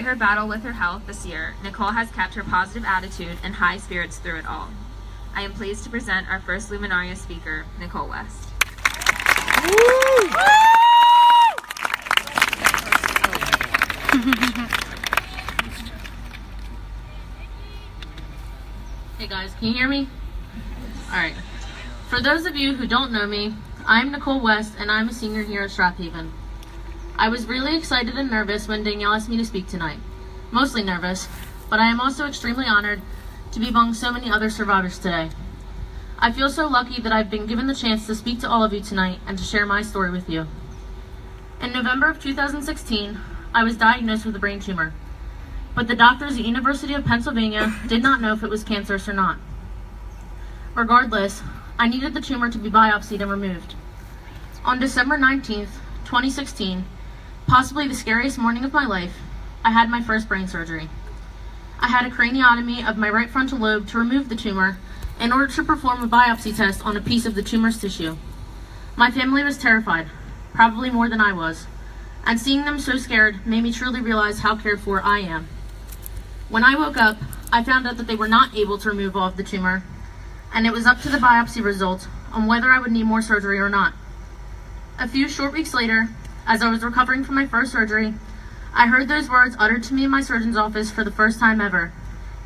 her battle with her health this year, Nicole has kept her positive attitude and high spirits through it all. I am pleased to present our first Luminaria speaker, Nicole West. Hey guys, can you hear me? Alright. For those of you who don't know me, I'm Nicole West and I'm a senior here at Strathaven. I was really excited and nervous when Danielle asked me to speak tonight. Mostly nervous, but I am also extremely honored to be among so many other survivors today. I feel so lucky that I've been given the chance to speak to all of you tonight and to share my story with you. In November of 2016, I was diagnosed with a brain tumor, but the doctors at the University of Pennsylvania did not know if it was cancerous or not. Regardless, I needed the tumor to be biopsied and removed. On December 19th, 2016, possibly the scariest morning of my life, I had my first brain surgery. I had a craniotomy of my right frontal lobe to remove the tumor in order to perform a biopsy test on a piece of the tumor's tissue. My family was terrified, probably more than I was, and seeing them so scared made me truly realize how cared for I am. When I woke up, I found out that they were not able to remove all of the tumor, and it was up to the biopsy result on whether I would need more surgery or not. A few short weeks later, as I was recovering from my first surgery, I heard those words uttered to me in my surgeon's office for the first time ever: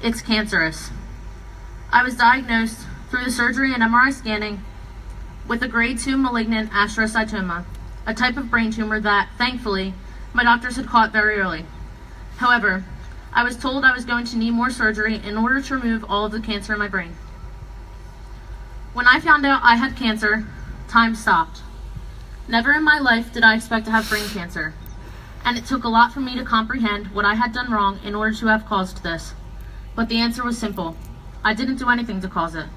"It's cancerous." I was diagnosed through the surgery and MRI scanning with a grade 2 malignant astrocytoma, a type of brain tumor that, thankfully, my doctors had caught very early. However, I was told I was going to need more surgery in order to remove all of the cancer in my brain. When I found out I had cancer, time stopped. Never in my life did I expect to have brain cancer, and it took a lot for me to comprehend what I had done wrong in order to have caused this. But the answer was simple. I didn't do anything to cause it.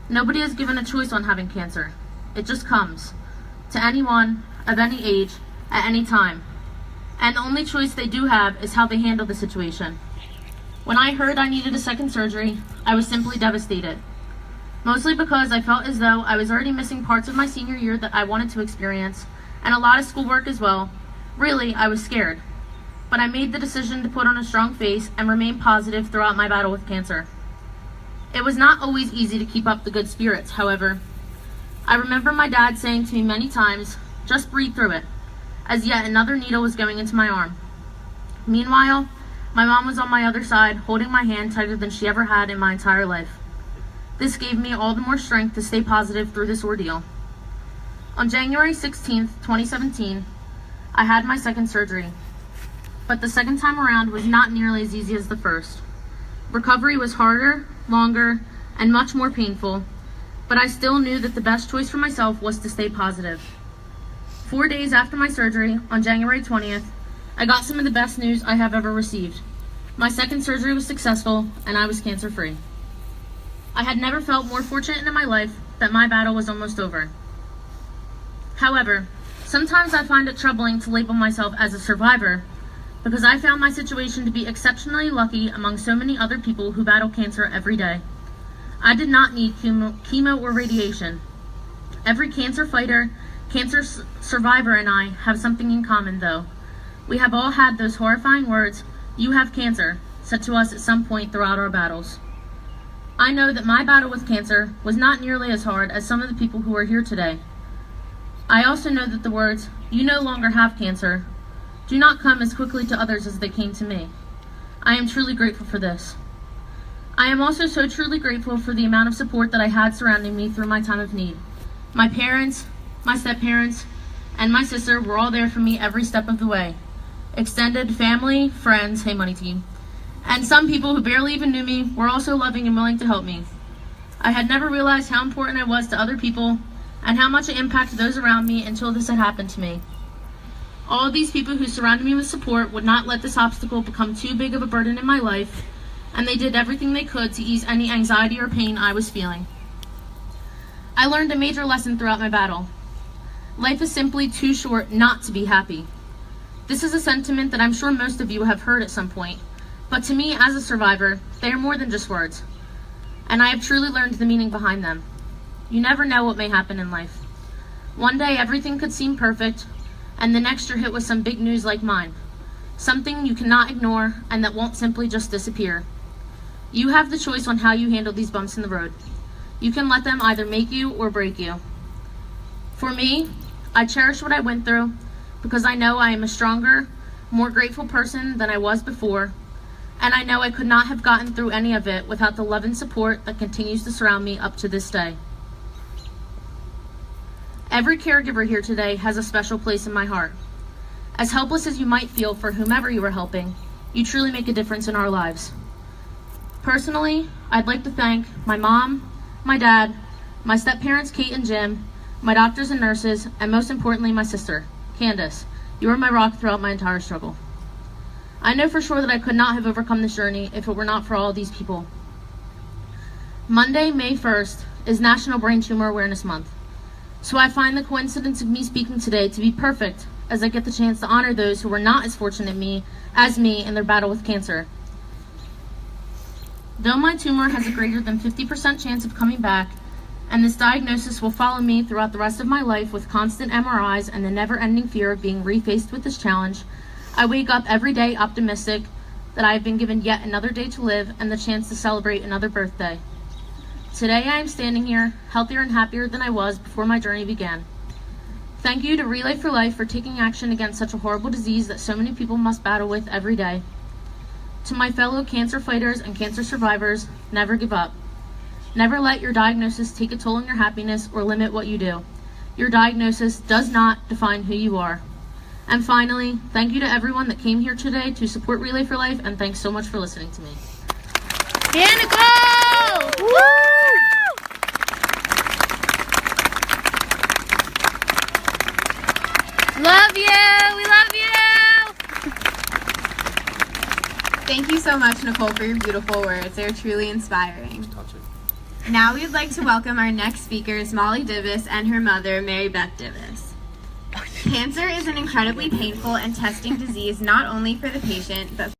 Nobody is given a choice on having cancer. It just comes to anyone of any age at any time. And the only choice they do have is how they handle the situation. When I heard I needed a second surgery, I was simply devastated. Mostly because I felt as though I was already missing parts of my senior year that I wanted to experience, and a lot of schoolwork as well. Really, I was scared. But I made the decision to put on a strong face and remain positive throughout my battle with cancer. It was not always easy to keep up the good spirits, however. I remember my dad saying to me many times, "Just breathe through it," as yet another needle was going into my arm. Meanwhile, my mom was on my other side, holding my hand tighter than she ever had in my entire life. This gave me all the more strength to stay positive through this ordeal. On January 16th, 2017, I had my second surgery. But the second time around was not nearly as easy as the first. Recovery was harder, longer, and much more painful, but I still knew that the best choice for myself was to stay positive. 4 days after my surgery, on January 20th, I got some of the best news I have ever received. My second surgery was successful, and I was cancer-free. I had never felt more fortunate in my life that my battle was almost over. However, sometimes I find it troubling to label myself as a survivor because I found my situation to be exceptionally lucky among so many other people who battle cancer every day. I did not need chemo or radiation. Every cancer fighter, cancer survivor, and I have something in common though. We have all had those horrifying words, "You have cancer," said to us at some point throughout our battles. I know that my battle with cancer was not nearly as hard as some of the people who are here today. I also know that the words, "You no longer have cancer," do not come as quickly to others as they came to me. I am truly grateful for this. I am also so truly grateful for the amount of support that I had surrounding me through my time of need. My parents, my step-parents, and my sister were all there for me every step of the way. Extended family, friends, hey money team, and some people who barely even knew me were also loving and willing to help me. I had never realized how important I was to other people and how much it impacted those around me until this had happened to me. All of these people who surrounded me with support would not let this obstacle become too big of a burden in my life, and they did everything they could to ease any anxiety or pain I was feeling. I learned a major lesson throughout my battle. Life is simply too short not to be happy. This is a sentiment that I'm sure most of you have heard at some point, but to me as a survivor, they are more than just words, and I have truly learned the meaning behind them. You never know what may happen in life. One day everything could seem perfect, and the next you're hit with some big news like mine. something you cannot ignore and that won't simply just disappear. You have the choice on how you handle these bumps in the road. You can let them either make you or break you. For me, I cherish what I went through because I know I am a stronger, more grateful person than I was before, and I know I could not have gotten through any of it without the love and support that continues to surround me up to this day. Every caregiver here today has a special place in my heart. As helpless as you might feel for whomever you are helping, you truly make a difference in our lives. Personally, I'd like to thank my mom, my dad, my step-parents Kate and Jim, my doctors and nurses, and most importantly my sister, Candace. You were my rock throughout my entire struggle. I know for sure that I could not have overcome this journey if it were not for all of these people. Monday, May 1st, is National Brain Tumor Awareness Month, so I find the coincidence of me speaking today to be perfect as I get the chance to honor those who were not as fortunate as me in their battle with cancer. Though my tumor has a greater than 50% chance of coming back, and this diagnosis will follow me throughout the rest of my life with constant MRIs and the never-ending fear of being refaced with this challenge, I wake up every day optimistic that I have been given yet another day to live and the chance to celebrate another birthday. Today I am standing here, healthier and happier than I was before my journey began. Thank you to Relay for Life for taking action against such a horrible disease that so many people must battle with every day. To my fellow cancer fighters and cancer survivors, never give up. Never let your diagnosis take a toll on your happiness or limit what you do. Your diagnosis does not define who you are. And finally, thank you to everyone that came here today to support Relay for Life, and thanks so much for listening to me. Yeah, Nicole! Woo! Love you! We love you! Thank you so much, Nicole, for your beautiful words. They're truly inspiring. Now we'd like to welcome our next speakers, Molly Divis and her mother, Mary Beth Divis. Cancer is an incredibly painful and testing disease not only for the patient, but